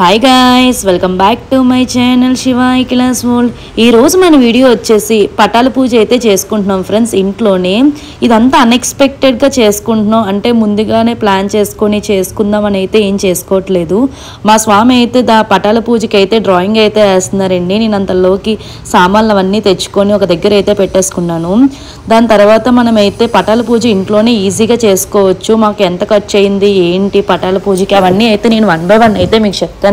Hi guys, welcome back to my channel Shiva class world. ఈరోజు మన video వచ్చేసి పటాల పూజ అయితే చేసుకుంటున్నాం ఫ్రెండ్స్ ఇంట్లోనే. ఇదంతా అన్ఎక్స్పెక్టెడ్గా చేసుకుంటున్నాం, అంటే ముందుగానే ప్లాన్ చేసుకొని చేసుకుందాం అని అయితే ఏం చేసుకోవట్లేదు. మా స్వామి అయితే పటాల పూజకి అయితే డ్రాయింగ్ అయితే వేస్తున్నారండి. నేను అంతలోకి సామాన్లు అవన్నీ తెచ్చుకొని ఒక దగ్గర అయితే పెట్టేసుకున్నాను. దాని తర్వాత మనమైతే పటాల పూజ ఇంట్లోనే ఈజీగా చేసుకోవచ్చు. మాకు ఎంత ఖర్చు అయింది ఏంటి పటాల పూజకి అవన్నీ అయితే నేను 1 by 1 అయితే మీకు చెప్తానండి.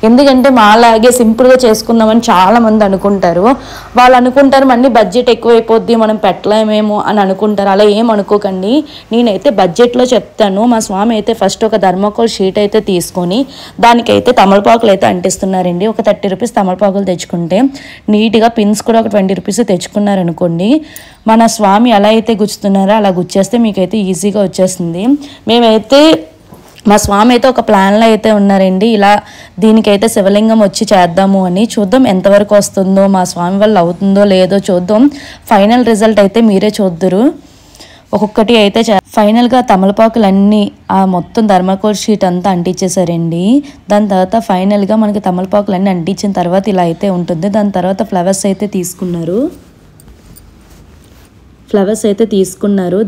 ఎందుకంటే మాలాగే సింపుల్గా చేసుకుందామని చాలా మంది అనుకుంటారు. వాళ్ళు అనుకుంటారు మళ్ళీ బడ్జెట్ ఎక్కువైపోద్ది, మనం పెట్టలేమేమో అని అనుకుంటారు. అలా ఏం అనుకోకండి, నేనైతే బడ్జెట్లో చెప్తాను. మా స్వామి అయితే ఫస్ట్ ఒక థర్మాకోల్ షీట్ అయితే తీసుకొని దానికైతే తమలపాకులు అయితే అంటిస్తున్నారండి. ఒక 30 రూపీస్ తమలపాకులు తెచ్చుకుంటే నీట్గా పిన్స్ కూడా ఒక 20 రూపీస్ తెచ్చుకున్నారనుకోండి, మన స్వామి ఎలా అయితే గుచ్చుతున్నారో అలా గుచ్చేస్తే మీకైతే ఈజీగా వచ్చేస్తుంది. మేమైతే మా స్వామి అయితే ఒక ప్లాన్లో అయితే ఉన్నారండి. ఇలా దీనికైతే శివలింగం వచ్చి చేద్దాము అని. చూద్దాం ఎంతవరకు వస్తుందో, మా స్వామి వల్ల అవుతుందో లేదో చూద్దాం. ఫైనల్ రిజల్ట్ అయితే మీరే చూద్దురు. ఒక్కొక్కటి అయితే ఫైనల్గా తమలపాకులన్నీ ఆ మొత్తం థర్మాకోల్ షీట్ అంతా అంటించేసారండి. దాని తర్వాత ఫైనల్గా మనకి తమలపాకులన్నీ అంటించిన తర్వాత ఇలా అయితే ఉంటుంది. దాని తర్వాత ఫ్లవర్స్ అయితే తీసుకున్నారు.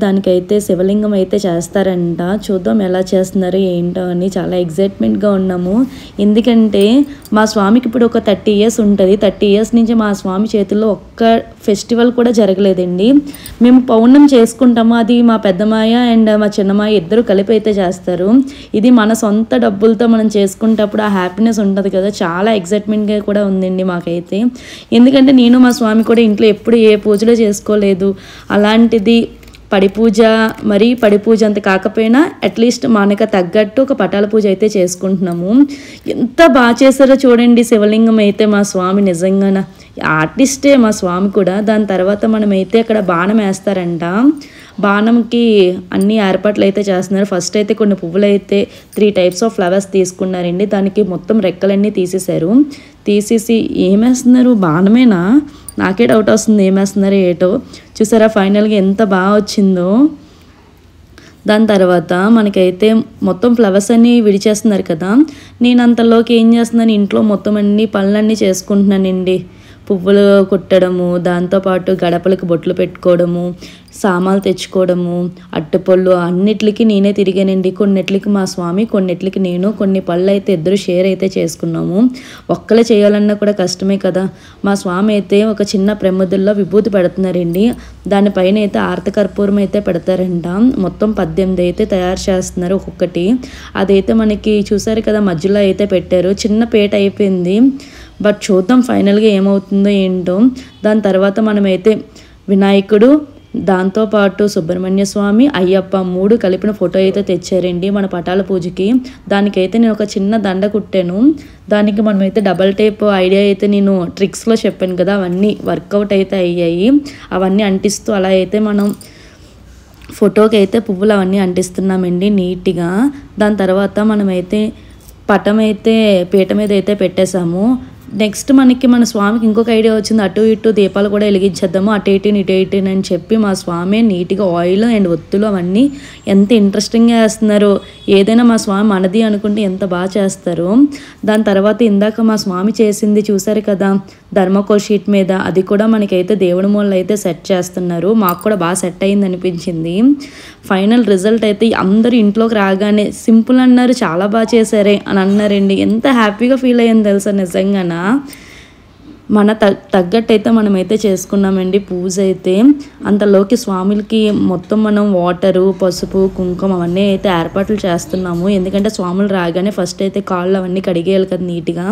దానికైతే శివలింగం అయితే చేస్తారంట. చూద్దాం ఎలా చేస్తున్నారు ఏంటో అని చాలా ఎగ్జైట్మెంట్గా ఉన్నాము. ఎందుకంటే మా స్వామికి ఇప్పుడు ఒక 30 years ఉంటుంది. 30 years నుంచి మా స్వామి చేతుల్లో ఒక్క ఫెస్టివల్ కూడా జరగలేదండి. మేము పౌర్ణం చేసుకుంటాము, అది మా పెద్దమాయ అండ్ మా చిన్నమాయ ఇద్దరు కలిపి అయితే చేస్తారు. ఇది మన సొంత డబ్బులతో మనం చేసుకుంటప్పుడు ఆ హ్యాపీనెస్ ఉంటుంది కదా, చాలా ఎగ్జైట్మెంట్గా కూడా ఉందండి మాకైతే. ఎందుకంటే నేను మా స్వామి కూడా ఇంట్లో ఎప్పుడు ఏ పూజలో చేసుకోలేదు. అలాంటిది పడి పూజ అంత కాకపోయినా అట్లీస్ట్ మనకు తగ్గట్టు ఒక పటాల పూజ అయితే చేసుకుంటున్నాము. ఎంత బాగా చేశారో చూడండి శివలింగం అయితే మా స్వామి, నిజంగా ఆర్టిస్టే మా స్వామి కూడా. దాని తర్వాత మనమైతే అక్కడ బాణం వేస్తారంట. బాణంకి అన్ని ఏర్పాట్లు అయితే చేస్తున్నారు. ఫస్ట్ అయితే కొన్ని పువ్వులు అయితే 3 types ఆఫ్ ఫ్లవర్స్ తీసుకున్నారండి. దానికి మొత్తం రెక్కలన్నీ తీసేసి ఏమేస్తున్నారు, బాణమేనా? నాకే డౌట్ వస్తుంది ఏమేస్తున్నారో ఏటో. చూసారా ఫైనల్గా ఎంత బాగా వచ్చిందో. దాని తర్వాత మనకైతే మొత్తం ఫ్లవర్స్ అన్నీ విడిచేస్తున్నారు కదా, నేను అంతలోకి ఏం చేస్తున్నాను, ఇంట్లో మొత్తం అన్ని పనులన్నీ చేసుకుంటున్నానండి. పువ్వులు కుట్టడము, దాంతోపాటు గడపలకు బొట్లు పెట్టుకోవడము, సామాన్లు తెచ్చుకోవడము, అట్టుపళ్ళు అన్నిటికి నేనే తిరిగానండి. కొన్నిటికి మా స్వామి, కొన్నిటికి నేను. కొన్ని పళ్ళు అయితే ఇద్దరు షేర్ అయితే చేసుకున్నాము. ఒక్కలే చేయాలన్నా కూడా కష్టమే కదా. మా స్వామి అయితే ఒక చిన్న ప్రమిదల్లో విభూతి పెడుతున్నారండి. దానిపైన అయితే ఆర్తకర్పూరం అయితే పెడతారంట. మొత్తం 18 అయితే తయారు చేస్తున్నారు ఒక్కొక్కటి. అదైతే మనకి చూసారు కదా మధ్యలో అయితే పెట్టారు. చిన్న పేట అయిపోయింది, బట్ చూద్దాం ఫైనల్గా ఏమవుతుందో ఏంటో. దాని తర్వాత మనమైతే వినాయకుడు, దాంతోపాటు సుబ్రహ్మణ్య స్వామి, అయ్యప్ప 3 కలిపిన ఫోటో అయితే తెచ్చారండి మన పటాల పూజకి. దానికైతే నేను ఒక చిన్న దండ కుట్టాను. దానికి మనమైతే డబల్ టేప్ ఐడియా అయితే నేను ట్రిక్స్లో చెప్పాను కదా, అవన్నీ వర్కౌట్ అయితే అయ్యాయి. అవన్నీ అంటిస్తూ అలా అయితే మనం ఫోటోకి అయితే పువ్వులు అవన్నీ అంటిస్తున్నామండి నీట్గా. దాని తర్వాత మనమైతే పటం అయితే పీట మీద అయితే పెట్టేశాము. నెక్స్ట్ మన స్వామికి ఇంకొక ఐడియా వచ్చింది, అటు ఇటు దీపాలు కూడా వెలిగించేద్దాము, అటు ఇటు అని చెప్పి మా స్వామి నీట్గా ఆయిల్ అండ్ ఒత్తులు అవన్నీ ఎంత ఇంట్రెస్టింగ్గా వేస్తున్నారు. ఏదైనా మా స్వామి మనది అనుకుంటే ఎంత బాగా చేస్తారు. దాని తర్వాత ఇందాక మా స్వామి చేసింది చూసారు కదా థర్మాకోల్ షీట్ మీద, అది కూడా మనకైతే దేవుడి మూలలో అయితే సెట్ చేస్తున్నారు. మాకు కూడా బాగా సెట్ అయింది అనిపించింది. ఫైనల్ రిజల్ట్ అయితే అందరూ ఇంట్లోకి రాగానే సింపుల్ అన్నారు, చాలా బాగా చేశారే అని అన్నారండి. ఎంత హ్యాపీగా ఫీల్ అయ్యింది తెలుసా నిజంగానా. మన తగ్గట్టయితే మనమైతే చేసుకున్నామండి పూజ అయితే. అంతలోకి స్వాములకి మొత్తం మనం వాటరు, పసుపు, కుంకుమ అవన్నీ అయితే ఏర్పాట్లు చేస్తున్నాము. ఎందుకంటే స్వాములు రాగానే ఫస్ట్ అయితే కాళ్ళు అవన్నీ కడిగేయాలి కదా నీట్గా.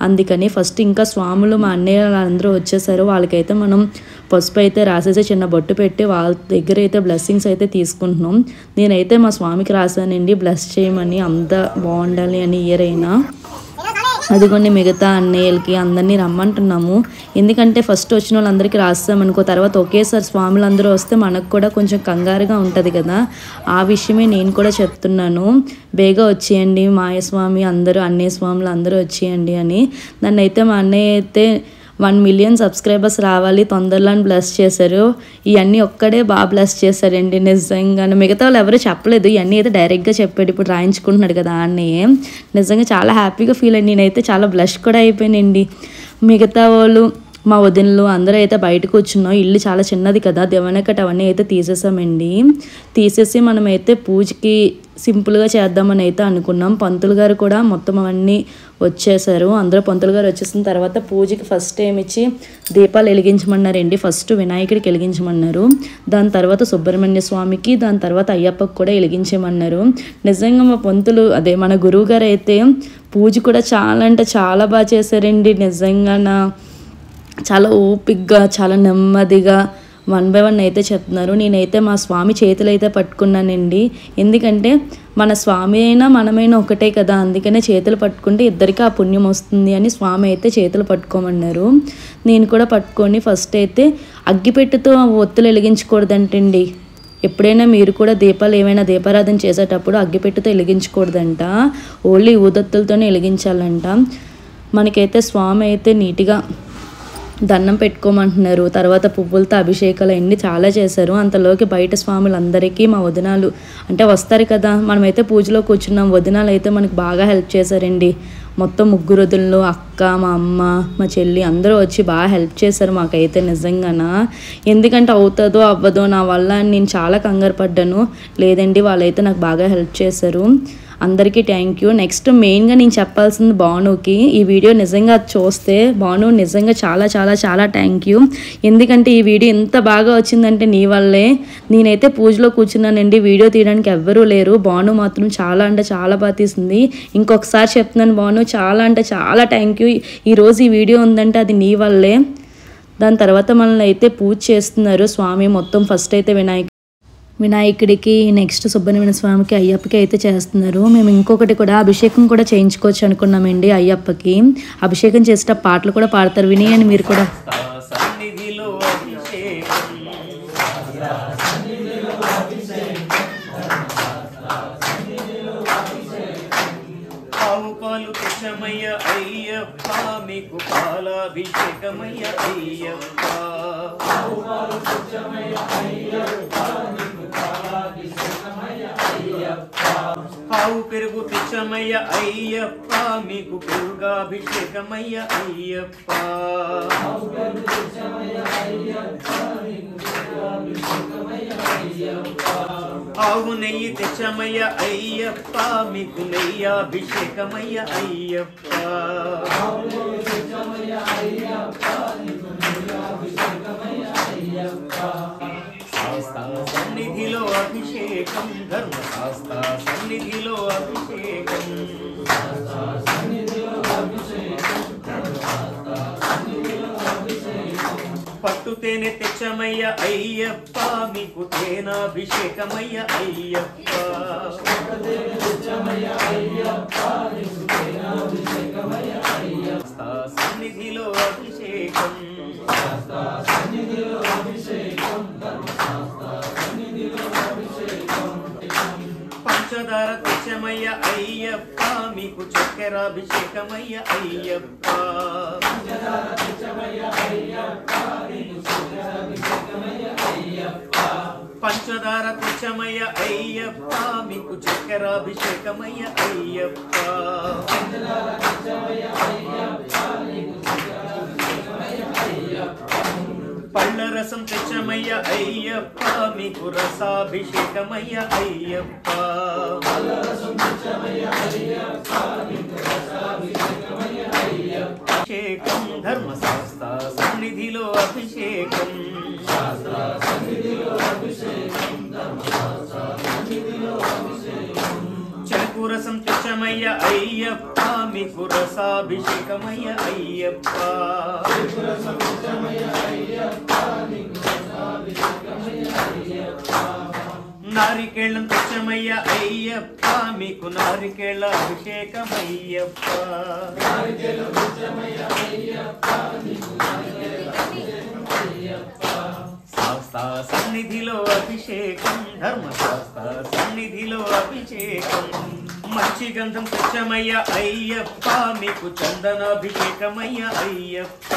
అందుకని ఫస్ట్ ఇంకా స్వాములు మా అన్నయ్య అందరూ వచ్చేసారు. వాళ్ళకైతే మనం పసుపు అయితే రాసేసి చిన్న బొట్టు పెట్టి వాళ్ళ దగ్గర అయితే బ్లెస్సింగ్స్ అయితే తీసుకుంటున్నాం. నేనైతే మా స్వామికి రాశానండి బ్లెస్ చేయమని, అంత బాగుండాలి అని ఇయర్ అయినా. అదిగోండి మిగతా అన్నయ్యలకి అందరినీ రమ్మంటున్నాము. ఎందుకంటే ఫస్ట్ వచ్చిన వాళ్ళందరికీ రాస్తామనుకో, తర్వాత ఒకేసారి స్వాములందరూ వస్తే మనకు కూడా కొంచెం కంగారుగా ఉంటుంది కదా. ఆ విషయమే నేను కూడా చెప్తున్నాను. బేగా వచ్చేయండి మాయస్వామి అందరూ, అన్నయ్య స్వాములు అందరూ వచ్చేయండి అని. నన్ను అయితే మా అన్నయ్య అయితే 1 మిలియన్ సబ్స్క్రైబర్స్ రావాలి తొందరలో అని బ్లెస్ చేశారు. ఇవన్నీ ఒక్కడే బాగా బ్లెస్ చేశారండి నిజంగా. మిగతా వాళ్ళు ఎవరు చెప్పలేదు, ఇవన్నీ అయితే డైరెక్ట్గా చెప్పాడు. ఇప్పుడు రాయించుకుంటున్నాడు కదా అన్నయ్య. నిజంగా చాలా హ్యాపీగా ఫీల్ అయ్యి నేనైతే చాలా బ్లష్ కూడా అయిపోయానండి. మిగతా వాళ్ళు మా వదినలు అందరూ అయితే బయటకు వచ్చున్నాం. ఇల్లు చాలా చిన్నది కదా, దేవనకట్ అవన్నీ అయితే తీసేసామండి. తీసేసి మనమైతే పూజకి సింపుల్గా చేద్దామని అయితే అనుకున్నాం. పంతులు గారు కూడా మొత్తం అవన్నీ వచ్చేసారు. అందరూ పంతులు గారు వచ్చేసిన తర్వాత పూజకి ఫస్ట్ ఏమిచ్చి దీపాలు వెలిగించమన్నారండి. ఫస్ట్ వినాయకుడికి వెలిగించమన్నారు, దాని తర్వాత సుబ్రహ్మణ్య స్వామికి, దాని తర్వాత అయ్యప్పకి కూడా వెలిగించమన్నారు. నిజంగా మా పంతులు అదే మన గురువు గారు అయితే పూజ కూడా చాలా అంటే చాలా బాగా చేశారండి. నిజంగా చాలా ఓపిక్గా చాలా నెమ్మదిగా 1 బై 1 అయితే చెప్తున్నారు. నేనైతే మా స్వామి చేతులు అయితే పట్టుకున్నానండి. ఎందుకంటే మన స్వామి అయినా మనమైనా ఒకటే కదా, అందుకనే చేతులు పట్టుకుంటే ఇద్దరికి ఆ పుణ్యం వస్తుంది అని స్వామి అయితే చేతులు పట్టుకోమన్నారు. నేను కూడా పట్టుకొని ఫస్ట్ అయితే అగ్గిపెట్టెతో ఒత్తులు వెలిగించకూడదంటండి. ఎప్పుడైనా మీరు కూడా దీపాలు ఏమైనా దీపారాధన చేసేటప్పుడు అగ్గిపెట్టెతో వెలిగించకూడదంట, ఓన్లీ ఊదొత్తులతోనే వెలిగించాలంట. మనకైతే స్వామి అయితే నీట్గా దండం పెట్టుకోమంటున్నారు. తర్వాత పువ్వులతో అభిషేకాలు అన్నీ చాలా చేశారు. అంతలోకి బయట స్వాములందరికీ మా వదినాలు అంటే వస్తారు కదా, మనమైతే పూజలో కూర్చున్నాం. వదినాలు అయితే మనకు బాగా హెల్ప్ చేశారండి. మొత్తం 3 వదినలు, అక్క, మా అమ్మ, మా చెల్లి అందరూ వచ్చి బాగా హెల్ప్ చేశారు మాకైతే నిజంగానా. ఎందుకంటే అవుతుందో అవ్వదో నా వల్ల నేను చాలా కంగారు పడ్డాను. లేదండి వాళ్ళైతే నాకు బాగా హెల్ప్ చేశారు. అందరికీ థ్యాంక్ యూ. నెక్స్ట్ మెయిన్గా నేను చెప్పాల్సింది భానుకి. ఈ వీడియో నిజంగా చూస్తే భాను నిజంగా చాలా చాలా చాలా థ్యాంక్ యూ. ఎందుకంటే ఈ వీడియో ఎంత బాగా వచ్చిందంటే నీ వల్లే. నేనైతే పూజలో కూర్చున్నానండి, వీడియో తీయడానికి ఎవ్వరూ లేరు. భాను మాత్రం చాలా అంటే చాలా బాగా తీసింది. ఇంకొకసారి చెప్తున్నాను భాను, చాలా అంటే చాలా థ్యాంక్ యూ. ఈరోజు ఈ వీడియో ఉందంటే అది నీ వల్లే. దాని తర్వాత మనల్ని అయితే పూజ చేస్తున్నారు స్వామి. మొత్తం ఫస్ట్ అయితే వినాయకుడికి, నెక్స్ట్ సుబ్రహ్మణ్య స్వామికి, అయ్యప్పకి అయితే చేస్తున్నారు. మేము ఇంకొకటి కూడా అభిషేకం కూడా చేయించుకోవచ్చు అనుకున్నామండి. అయ్యప్పకి అభిషేకం చేసేట పాటలు కూడా పాడతారు, వినేయండి మీరు కూడా. పాలు కృష్ణమయ్య అయ్యప్ప, మీకు పాలాభిషేకమయ్య అయ్యప్ప. ఆవు పెరుగు తెచ్చమయ్య అయ్యప్ప, మీకు పెరుగాభిషేకమయ్య అయ్యప్ప. ఆవు నెయ్యి తెచ్చమయ్య అయ్యప్ప, మీకు నెయ్యాభిషేకమయ్య అయ్యప్ప. శాస్త్ర సన్నిధిలో అభిషేకం, ధర్మశాస్త్ర సన్నిధిలో అభిషేకం. పట్టు తేనె తెచ్చమయ్య అయ్యప్ప, మీకు తేనాభిషేకమయ్య అయ్యప్ప. సన్నిధిలో అభిషేకం, పంచదార తెచ్చమయ్య అయ్యప్ప, మీకు చక్కెరాభిషేకమయ్య అయ్యప్ప. పంచదార తెచ్చమయ్య అయ్యప్ప, మీకు చక్కెరాభిషేకమయ్య అయ్యప్ప. పళ్ళ రసం తెచ్చమయ్య అయ్యప్ప, మీకు రసాభిషేకమయ్య అయ్యప్ప. అభిషేకం ధర్మశాస్త్ర సన్నిధిలో అభిషేకం చెరుకు రసం తెచ్చమయ్య అయ్యప్ప మీకు రసాభిషేకమయ్య అయ్యప్ప నారికేళం తెచ్చమయ్య అయ్యప్ప మీకు నారికేళ అభిషేకమయ్యప్ప శాస్త్ర సన్నిధిలో అభిషేకం ధర్మశాస్త్ర సన్నిధిలో అభిషేకం మంచి గంధం తెచ్చమయ్య అయ్యప్ప మీకు చందనాభిషేకమయ్య అయ్యప్ప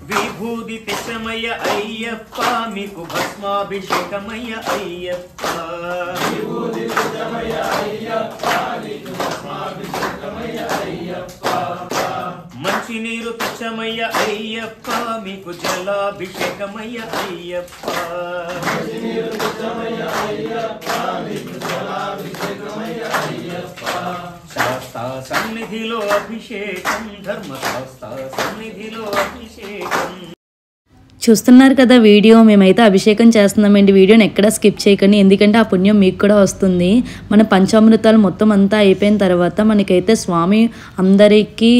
విభూది తెచ్చమయ్య అయ్యప్ప మీకు భస్మాభిషేకమయ్య అయ్యప్ప మంచి నీరు తెచ్చమయ్య అయ్యప్ప మీకు జలాభిషేకమయ్య అయ్యప్ప శాస్త్ర సన్నిధిలో అభిషేకం ధర్మశాస్త్ర సన్నిధిలో అభిషేకం. చూస్తున్నారు కదా వీడియో, మేమైతే అభిషేకం చేస్తున్నామండి. వీడియోని ఎక్కడా స్కిప్ చేయకండి, ఎందుకంటే ఆ పుణ్యం మీకు కూడా వస్తుంది. మన పంచామృతాలు మొత్తం అంతా అయిపోయిన తర్వాత మనకైతే స్వామి అందరికీ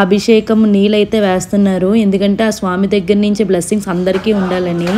అభిషేకం నీళ్ళైతే వేస్తున్నారు, ఎందుకంటే ఆ స్వామి దగ్గర నుంచి బ్లెస్సింగ్స్ అందరికీ ఉండాలని.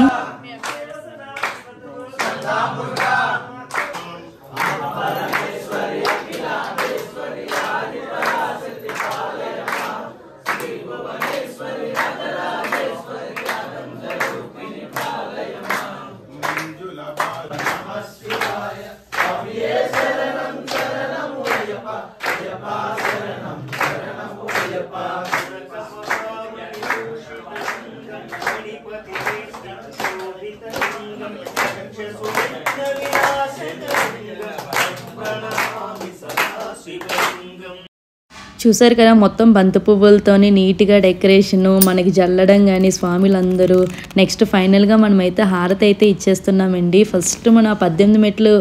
చూసారు కదా, మొత్తం బంతి పువ్వులతోని నీట్గా డెకరేషను, మనకి జల్లడం కానీ స్వామిలందరూ. నెక్స్ట్ ఫైనల్గా మనమైతే హారతి అయితే ఇచ్చేస్తున్నామండి. ఫస్ట్ మన 18 మెట్లు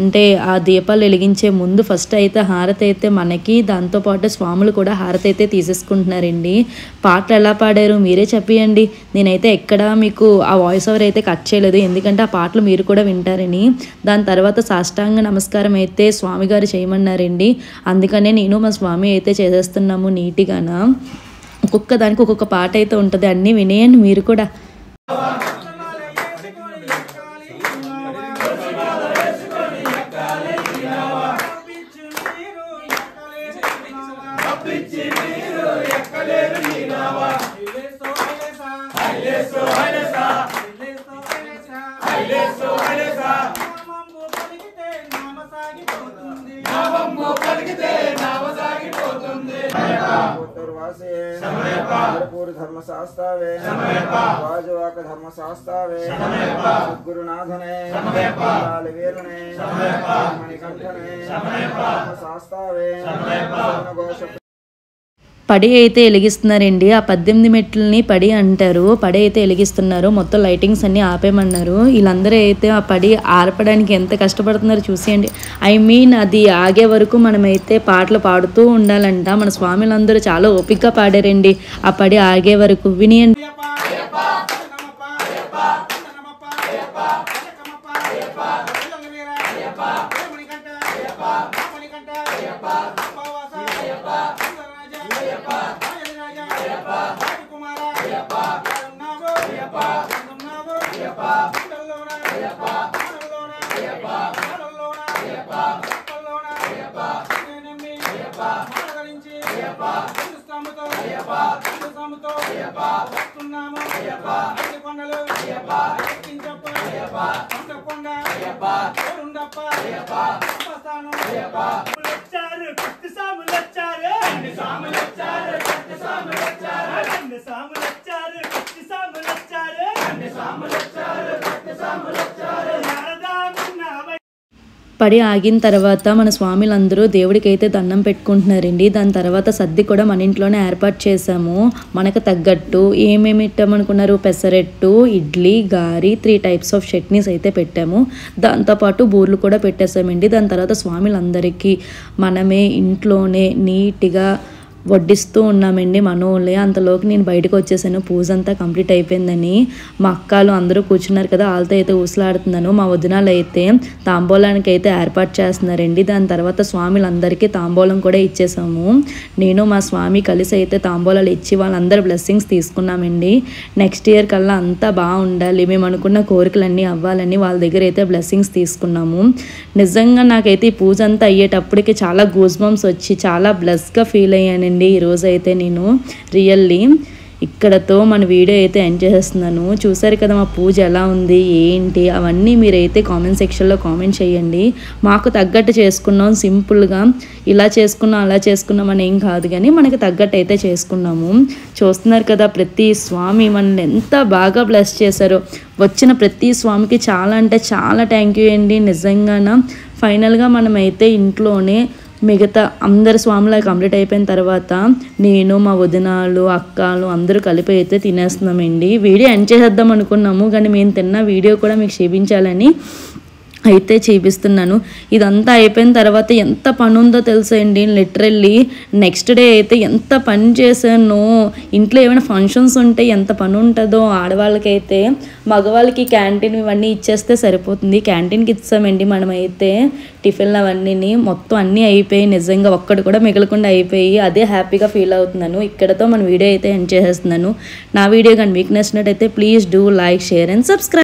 అంటే ఆ దీపాలు వెలిగించే ముందు ఫస్ట్ అయితే హారతి అయితే మనకి, దాంతోపాటు స్వాములు కూడా హారతి అయితే తీసేసుకుంటున్నారండి. పాటలు ఎలా పాడారు మీరే చెప్పండి, నేనైతే ఎక్కడ మీకు ఆ వాయిస్ ఓవర్ అయితే కట్ చేయలేదు, ఎందుకంటే ఆ పాటలు మీరు కూడా వింటారని. దాని తర్వాత సాష్టాంగ నమస్కారం అయితే స్వామి గారు చేయమన్నారండి, అందుకనే నేను మా స్వామి అయితే చేసేస్తున్నాము నీట్గాన. ఒక్కొక్క దానికి ఒక్కొక్క పాట అయితే ఉంటుంది, అన్నీ వినేయండి మీరు కూడా. ధర్మశాస్త్రావే వాజవాక ధర్మశాస్త్రావే గురునాథనే వీరునే మణికంఠనే ధర్మశాస్త్రావే. పడి అయితే వెలిగిస్తున్నారండి, ఆ 18 మెట్లని పడి అంటారు. పడి అయితే వెలిగిస్తున్నారు, మొత్తం లైటింగ్స్ అన్నీ ఆపేయమన్నారు. వీళ్ళందరూ అయితే ఆ పడి ఆర్పడానికి ఎంత కష్టపడుతున్నారో చూసేయండి. అది ఆగే వరకు మనమైతే పాటలు పాడుతూ ఉండాలంట. మన స్వామిలందరూ చాలా ఓపికగా పాడారండి ఆ పడి ఆగే వరకు, వినియండి. పడి ఆగిన తర్వాత మన స్వామిలందరూ దేవుడికి అయితే దండం పెట్టుకుంటున్నారండి. దాని తర్వాత సద్ది కూడా మన ఇంట్లోనే ఏర్పాటు చేసాము. మనకు తగ్గట్టు ఏమేమి ఇట్టామనుకున్నారు, పెసరెట్టు, ఇడ్లీ, గారి, 3 టైప్స్ ఆఫ్ చట్నీస్ అయితే పెట్టాము. దాంతోపాటు బూర్లు కూడా పెట్టేసామండి. దాని తర్వాత స్వామిలందరికీ మనమే ఇంట్లోనే నీట్గా వడ్డిస్తూ ఉన్నామండి మనోళ్ళే. అంతలోకి నేను బయటకు వచ్చేసాను. పూజ అంతా కంప్లీట్ అయిపోయిందని. మా అక్కలు అందరూ కూర్చున్నారు కదా, వాళ్ళతో అయితే ఊసలాడుతున్నాను. మా వదినాలు అయితే తాంబూలానికి అయితే ఏర్పాటు చేస్తున్నారండి. దాని తర్వాత స్వామిలందరికీ తాంబూలం కూడా ఇచ్చేసాము. నేను మా స్వామి కలిసి అయితే తాంబూలాలు ఇచ్చి వాళ్ళందరూ బ్లెస్సింగ్స్ తీసుకున్నామండి. నెక్స్ట్ ఇయర్ కల్లా అంతా బాగుండాలి, మేము అనుకున్న కోరికలన్నీ అవ్వాలని వాళ్ళ దగ్గర అయితే బ్లెస్సింగ్స్ తీసుకున్నాము. నిజంగా నాకైతే ఈ పూజ అంతా అయ్యేటప్పటికి చాలా గూస్ బంప్స్ వచ్చి చాలా బ్లెస్గా ఫీల్ అయ్యాను ఈరోజు అయితే నేను రియల్లీ. ఇక్కడతో మన వీడియో అయితే ఎండ్ చేసేస్తున్నాను. చూసారు కదా మా పూజ ఎలా ఉంది ఏంటి అవన్నీ మీరైతే కామెంట్ సెక్షన్లో కామెంట్ చేయండి. మాకు తగ్గట్టు చేసుకున్నాం, సింపుల్గా ఇలా చేసుకున్నాం అలా చేసుకున్నాం అని ఏం కాదు, కానీ మనకి తగ్గట్టు అయితే చేసుకున్నాము. చూస్తున్నారు కదా ప్రతి స్వామి మనల్ని ఎంత బాగా బ్లెస్ చేశారో. వచ్చిన ప్రతి స్వామికి చాలా అంటే చాలా థ్యాంక్ యూ అండి నిజంగాన. ఫైనల్గా మనమైతే ఇంట్లోనే మిగతా అందరు స్వాములు కంప్లీట్ అయిపోయిన తర్వాత నేను మా వదినాలు అక్కలు అందరూ కలిపి అయితే తినేస్తున్నామండి. వీడియో ఎండ్ చేసేద్దాం అనుకున్నాము, కానీ మేము తిన్న వీడియో కూడా మీకు చూపించాలని అయితే చూపిస్తున్నాను. ఇదంతా అయిపోయిన తర్వాత ఎంత పని ఉందో తెలుసండి. లిటరల్లీ నెక్స్ట్ డే అయితే ఎంత పని చేశానో. ఇంట్లో ఏమైనా ఫంక్షన్స్ ఉంటే ఎంత పని ఉంటుందో ఆడవాళ్ళకైతే. మగవాళ్ళకి క్యాంటీన్ ఇవన్నీ ఇచ్చేస్తే సరిపోతుంది. క్యాంటీన్కి ఇచ్చామండి మనమైతే టిఫిన్లు అవన్నీ. మొత్తం అన్నీ అయిపోయి నిజంగా ఒక్కటి కూడా మిగలకుండా అయిపోయి అదే హ్యాపీగా ఫీల్ అవుతున్నాను. ఇక్కడతో మన వీడియో అయితే ఎండ్ చేసేస్తున్నాను. నా వీడియో కానీ మీకు నచ్చినట్టయితే please do like, share and subscribe.